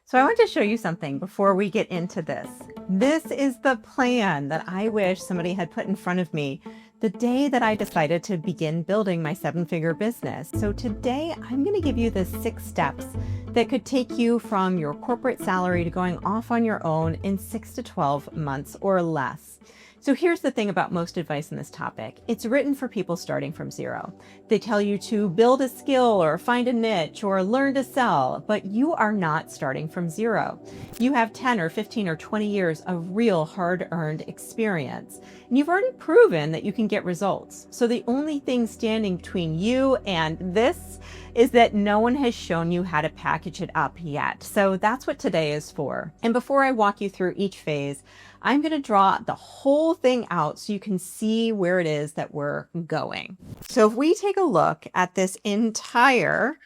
So I want to show you something before we get into this. This is the plan that I wish somebody had put in front of me the day that I decided to begin building my seven-figure business. So today I'm going to give you the 6 steps that could take you from your corporate salary to going off on your own in 6 to 12 months or less. So here's the thing about most advice on this topic. It's written for people starting from zero. They tell you to build a skill or find a niche or learn to sell, but you are not starting from zero. You have 10 or 15 or 20 years of real hard-earned experience, and you've already proven that you can get results. So the only thing standing between you and this is that no one has shown you how to package it up yet. So that's what today is for. And before I walk you through each phase, I'm going to draw the whole thing out so you can see where it is that we're going. So if we take a look at this entire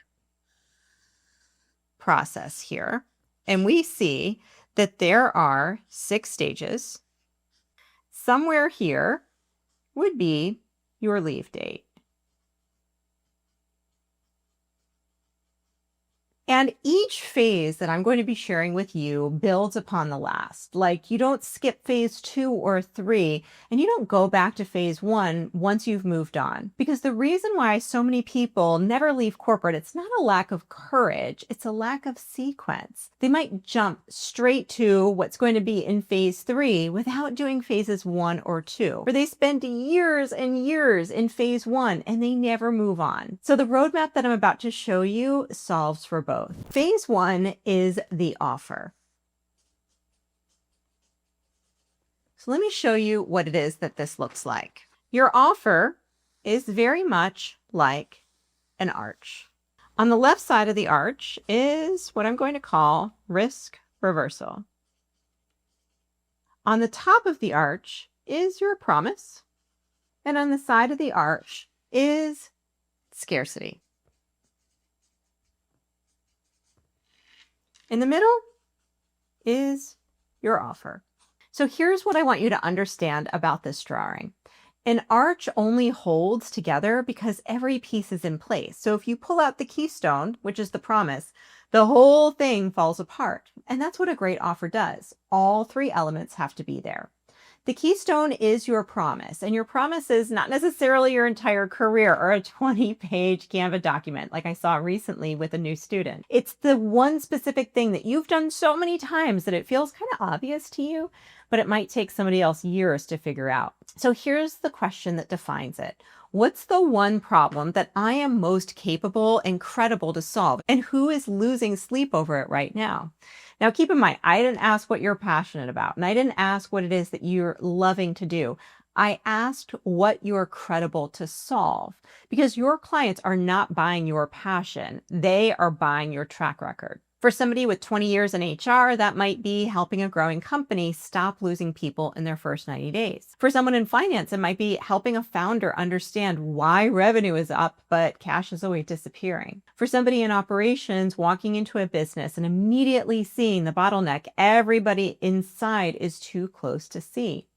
process here, and we see that there are 6 stages, somewhere here would be your leave date. And each phase that I'm going to be sharing with you builds upon the last. Like, you don't skip phase 2 or 3, and you don't go back to phase 1 once you've moved on. Because the reason why so many people never leave corporate, it's not a lack of courage, it's a lack of sequence. They might jump straight to what's going to be in phase 3 without doing phases 1 or 2. Or they spend years and years in phase 1 and they never move on. So the roadmap that I'm about to show you solves for both. Phase 1 is the offer. So let me show you what it is that this looks like. Your offer is very much like an arch. On the left side of the arch is what I'm going to call risk reversal. On the top of the arch is your promise, and on the side of the arch is scarcity. In the middle is your offer. So here's what I want you to understand about this drawing. An arch only holds together because every piece is in place. So if you pull out the keystone, which is the promise, the whole thing falls apart. And that's what a great offer does. All 3 elements have to be there. The keystone is your promise, and your promise is not necessarily your entire career or a 20-page Canva document like I saw recently with a new student. It's the one specific thing that you've done so many times that it feels kind of obvious to you, but it might take somebody else years to figure out. So here's the question that defines it. What's the one problem that I am most capable and credible to solve? And who is losing sleep over it right now? Now, keep in mind, I didn't ask what you're passionate about, and I didn't ask what it is that you're loving to do. I asked what you're credible to solve, because your clients are not buying your passion. They are buying your track record. For somebody with 20 years in HR, that might be helping a growing company stop losing people in their first 90 days. For someone in finance, it might be helping a founder understand why revenue is up, but cash is always disappearing. For somebody in operations, walking into a business and immediately seeing the bottleneck everybody inside is too close to see.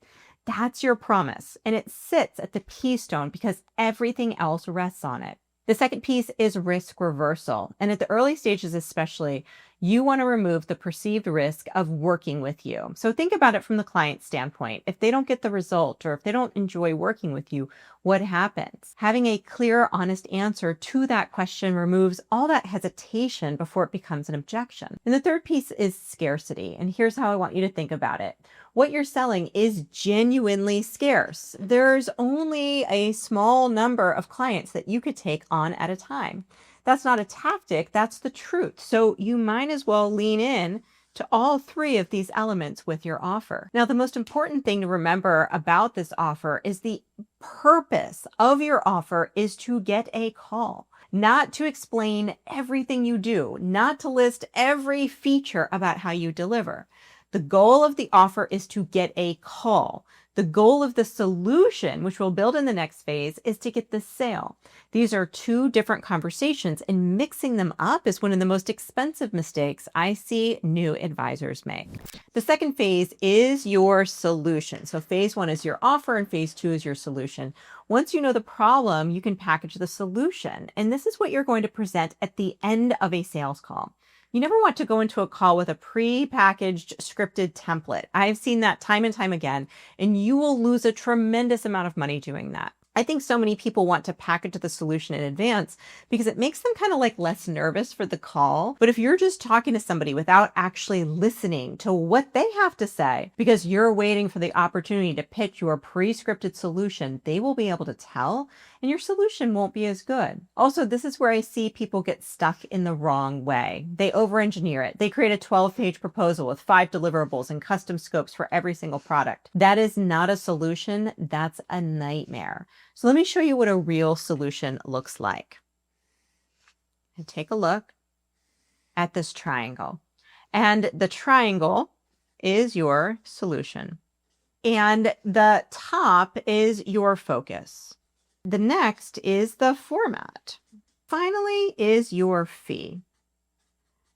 That's your promise, and it sits at the keystone because everything else rests on it. The second piece is risk reversal. And at the early stages especially, you want to remove the perceived risk of working with you. So think about it from the client standpoint. If they don't get the result, or if they don't enjoy working with you, what happens? Having a clear, honest answer to that question removes all that hesitation before it becomes an objection. And the third piece is scarcity. And here's how I want you to think about it. What you're selling is genuinely scarce. There's only a small number of clients that you could take on at a time. That's not a tactic, that's the truth. So you might as well lean in to all 3 of these elements with your offer. Now, the most important thing to remember about this offer is the purpose of your offer is to get a call, not to explain everything you do, not to list every feature about how you deliver. The goal of the offer is to get a call. The goal of the solution, which we'll build in the next phase, is to get the sale. These are 2 different conversations, and mixing them up is one of the most expensive mistakes I see new advisors make. The second phase is your solution. So phase 1 is your offer, and phase 2 is your solution. Once you know the problem, you can package the solution. And this is what you're going to present at the end of a sales call. You never want to go into a call with a pre-packaged scripted template. I've seen that time and time again, and you will lose a tremendous amount of money doing that. I think so many people want to package the solution in advance because it makes them kind of like less nervous for the call. But if you're just talking to somebody without actually listening to what they have to say, because you're waiting for the opportunity to pitch your pre-scripted solution, they will be able to tell, and your solution won't be as good. Also, this is where I see people get stuck in the wrong way. They over-engineer it. They create a 12-page proposal with 5 deliverables and custom scopes for every single product. That is not a solution. That's a nightmare. So let me show you what a real solution looks like. And take a look at this triangle. And the triangle is your solution. And the top is your focus. The next is the format. Finally is your fee.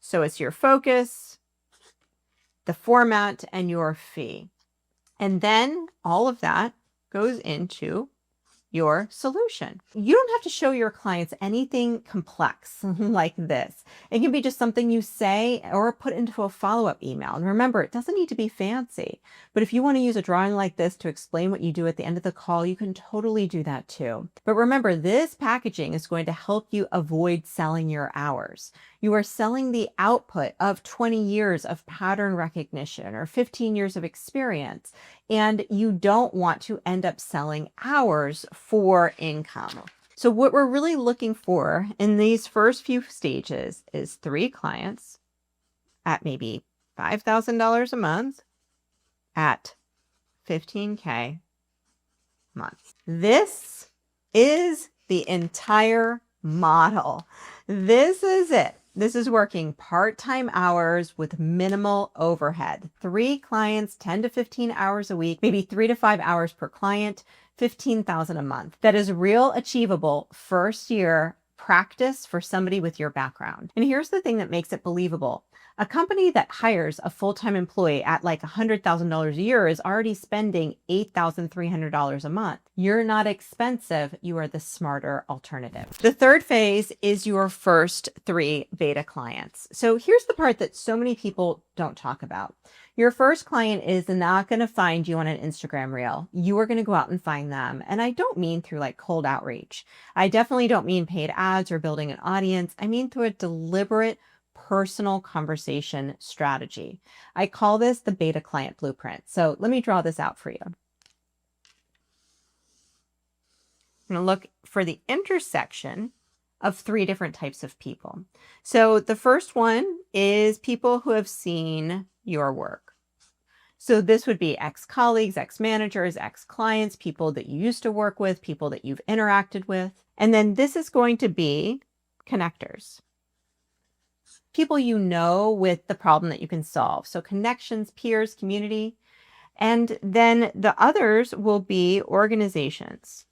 So it's your focus, the format, and your fee. And then all of that goes into your solution. You don't have to show your clients anything complex like this. It can be just something you say or put into a follow-up email. And remember, it doesn't need to be fancy, but if you want to use a drawing like this to explain what you do at the end of the call, you can totally do that too. But remember, this packaging is going to help you avoid selling your hours. You are selling the output of 20 years of pattern recognition or 15 years of experience, and you don't want to end up selling hours for income. So what we're really looking for in these first few stages is 3 clients at maybe $5,000 a month at $15K a month. This is the entire model. This is it. This is working part-time hours with minimal overhead. 3 clients, 10 to 15 hours a week, maybe 3 to 5 hours per client, $15,000 a month. That is real achievable first year practice for somebody with your background. And here's the thing that makes it believable. A company that hires a full-time employee at like $100,000 a year is already spending $8,300 a month. You're not expensive. You are the smarter alternative. The third phase is your first 3 beta clients. So here's the part that so many people don't talk about. Your first client is not going to find you on an Instagram reel. You are going to go out and find them. And I don't mean through like cold outreach. I definitely don't mean paid ads or building an audience. I mean through a deliberate personal conversation strategy. I call this the beta client blueprint. So let me draw this out for you. I'm going to look for the intersection of 3 different types of people. So the first one is people who have seen your work. So this would be ex-colleagues, ex-managers, ex-clients, people that you used to work with, people that you've interacted with. And then this is going to be connectors. People you know with the problem that you can solve. So connections, peers, community. And then the others will be organizations.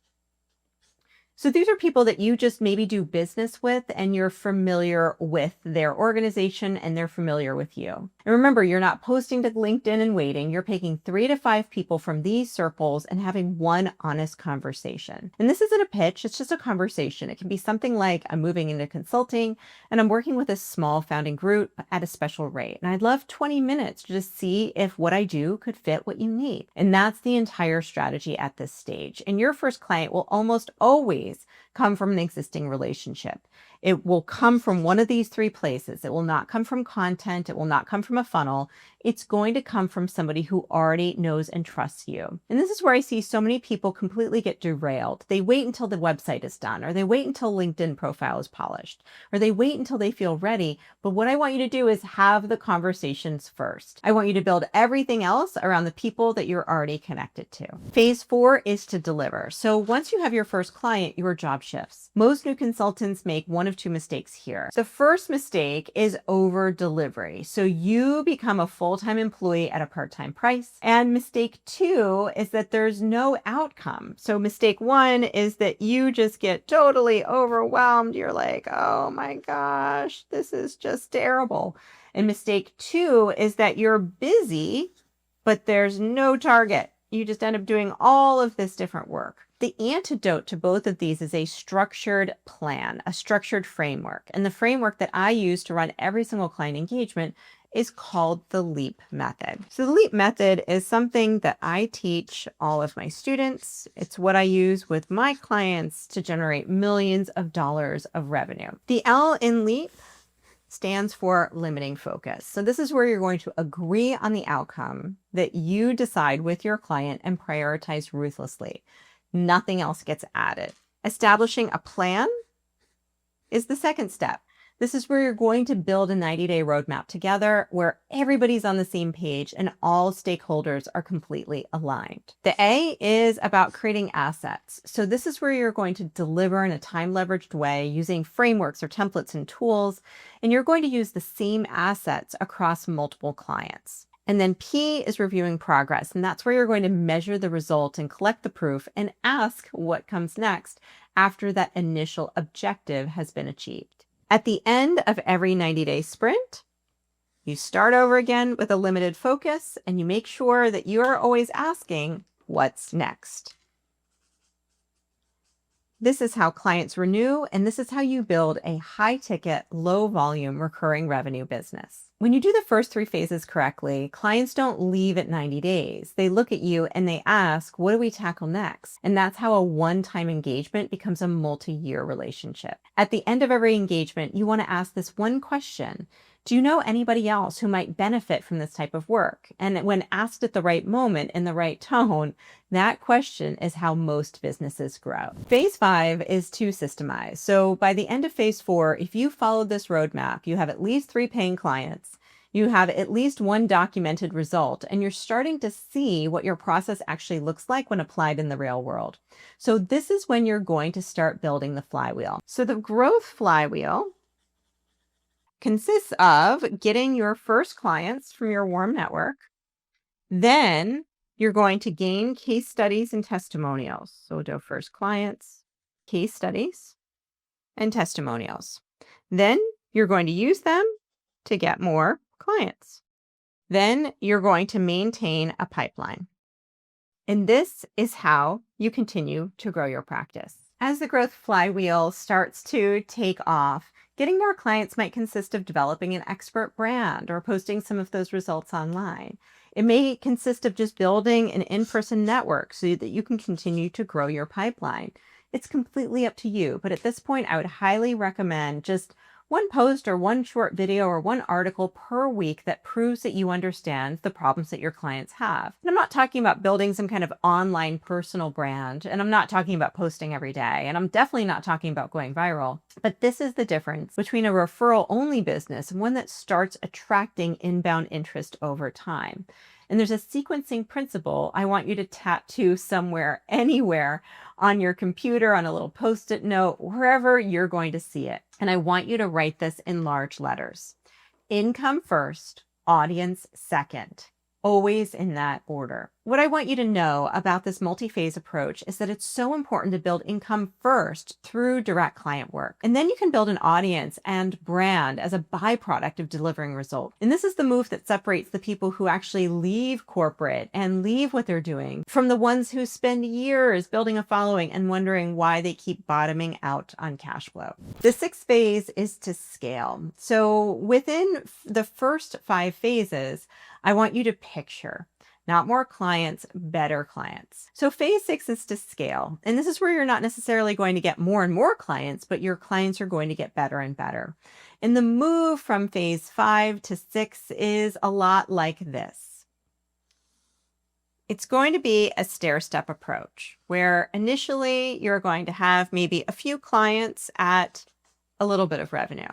So these are people that you just maybe do business with and you're familiar with their organization and they're familiar with you. And remember, you're not posting to LinkedIn and waiting. You're picking 3 to 5 people from these circles and having one honest conversation. And this isn't a pitch, it's just a conversation. It can be something like, I'm moving into consulting and I'm working with a small founding group at a special rate. And I'd love 20 minutes to just see if what I do could fit what you need. And that's the entire strategy at this stage. And your first client will almost always come from an existing relationship. It will come from one of these 3 places. It will not come from content. It will not come from a funnel. It's going to come from somebody who already knows and trusts you. And this is where I see so many people completely get derailed. They wait until the website is done, or they wait until LinkedIn profile is polished, or they wait until they feel ready. But what I want you to do is have the conversations first. I want you to build everything else around the people that you're already connected to. Phase 4 is to deliver. So once you have your first client, your job shifts. Most new consultants make one of 2 mistakes here. The first mistake is over delivery. So you become a full-time employee at a part-time price. And mistake 2 is that there's no outcome. So mistake 1 is that you just get totally overwhelmed. You're like, oh my gosh, this is just terrible. And mistake 2 is that you're busy, but there's no target. you just end up doing all of this different work. The antidote to both of these is a structured plan, a structured framework. And the framework that I use to run every single client engagement is called the LEAP method. So the LEAP method is something that I teach all of my students. It's what I use with my clients to generate millions of dollars of revenue. The L in LEAP stands for limiting focus. So this is where you're going to agree on the outcome that you decide with your client and prioritize ruthlessly. Nothing else gets added. Establishing a plan is the second step. This is where you're going to build a 90-day roadmap together where everybody's on the same page and all stakeholders are completely aligned. The A is about creating assets. So this is where you're going to deliver in a time-leveraged way using frameworks or templates and tools, and you're going to use the same assets across multiple clients. And then P is reviewing progress, and that's where you're going to measure the result and collect the proof and ask what comes next after that initial objective has been achieved. At the end of every 90-day sprint, you start over again with a limited focus and you make sure that you are always asking, what's next? This is how clients renew, and this is how you build a high-ticket, low-volume, recurring revenue business. When you do the first 3 phases correctly, clients don't leave at 90 days. They look at you and they ask, what do we tackle next? And that's how a one-time engagement becomes a multi-year relationship. At the end of every engagement, you want to ask this one question. Do you know anybody else who might benefit from this type of work? And when asked at the right moment in the right tone, that question is how most businesses grow. Phase 5 is to systemize. So by the end of phase 4, if you followed this roadmap, you have at least 3 paying clients, you have at least 1 documented result, and you're starting to see what your process actually looks like when applied in the real world. So this is when you're going to start building the flywheel. So the growth flywheel consists of getting your first clients from your warm network. Then you're going to gain case studies and testimonials. So we'll do first clients, case studies, and testimonials. Then you're going to use them to get more clients. Then you're going to maintain a pipeline. And this is how you continue to grow your practice. As the growth flywheel starts to take off, getting more clients might consist of developing an expert brand or posting some of those results online. It may consist of just building an in-person network so that you can continue to grow your pipeline. It's completely up to you, but at this point, I would highly recommend just 1 post or 1 short video or 1 article per week that proves that you understand the problems that your clients have. And I'm not talking about building some kind of online personal brand, and I'm not talking about posting every day, and I'm definitely not talking about going viral. But this is the difference between a referral-only business and one that starts attracting inbound interest over time. And there's a sequencing principle I want you to tattoo somewhere, anywhere on your computer, on a little Post-it note, wherever you're going to see it. And I want you to write this in large letters. Income first, audience second. Always in that order. What I want you to know about this multi-phase approach is that it's so important to build income first through direct client work. And then you can build an audience and brand as a byproduct of delivering results. And this is the move that separates the people who actually leave corporate and leave what they're doing from the ones who spend years building a following and wondering why they keep bottoming out on cash flow. The 6th phase is to scale. So within the first 5 phases, I want you to picture not more clients, better clients. So phase 6 is to scale. And this is where you're not necessarily going to get more and more clients, but your clients are going to get better and better. And the move from phase 5 to 6 is a lot like this. It's going to be a stair-step approach where initially you're going to have maybe a few clients at a little bit of revenue.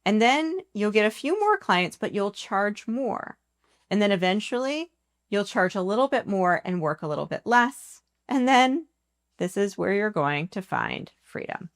And then you'll get a few more clients, but you'll charge more. And then eventually you'll charge a little bit more and work a little bit less. And then this is where you're going to find freedom.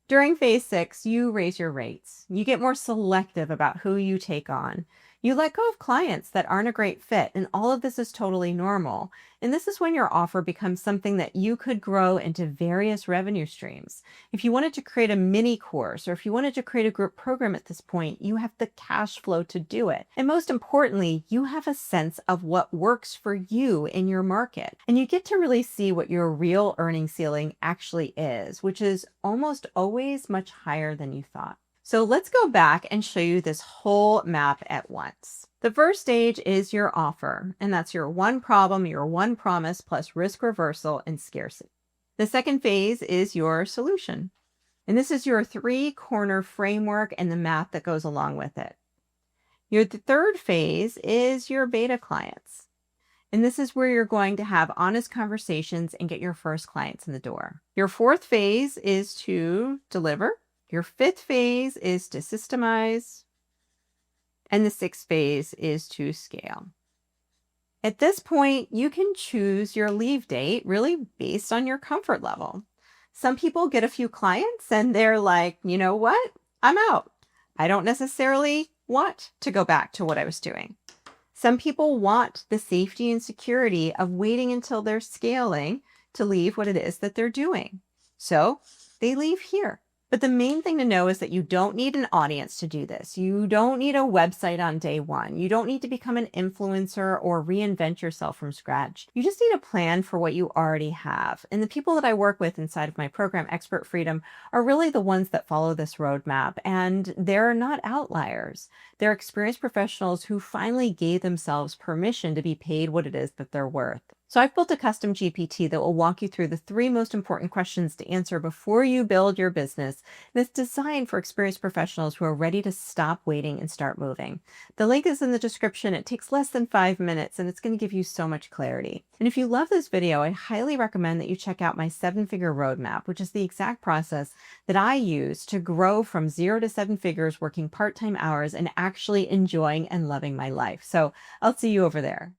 During phase 6, you raise your rates. You get more selective about who you take on. You let go of clients that aren't a great fit, and all of this is totally normal. And this is when your offer becomes something that you could grow into various revenue streams. If you wanted to create a mini course or if you wanted to create a group program at this point, you have the cash flow to do it. And most importantly, you have a sense of what works for you in your market. And you get to really see what your real earning ceiling actually is, which is almost always much higher than you thought. So let's go back and show you this whole map at once. The first stage is your offer, and that's your one problem, your one promise, plus risk reversal and scarcity. The second phase is your solution. And this is your three-corner framework and the math that goes along with it. Your third phase is your beta clients. And this is where you're going to have honest conversations and get your first clients in the door. Your fourth phase is to deliver. Your fifth phase is to systemize, and the sixth phase is to scale. At this point, you can choose your leave date really based on your comfort level. Some people get a few clients and they're like, you know what? I'm out. I don't necessarily want to go back to what I was doing. Some people want the safety and security of waiting until they're scaling to leave what it is that they're doing. So they leave here. But the main thing to know is that you don't need an audience to do this. You don't need a website on day one. You don't need to become an influencer or reinvent yourself from scratch. You just need a plan for what you already have. And the people that I work with inside of my program, Expert Freedom, are really the ones that follow this roadmap. And they're not outliers. They're experienced professionals who finally gave themselves permission to be paid what it is that they're worth. So I've built a custom GPT that will walk you through the 3 most important questions to answer before you build your business. And it's designed for experienced professionals who are ready to stop waiting and start moving. The link is in the description. It takes less than 5 minutes and it's going to give you so much clarity. And if you love this video, I highly recommend that you check out my 7-figure roadmap, which is the exact process that I use to grow from 0 to 7 figures working part-time hours and actually enjoying and loving my life. So I'll see you over there.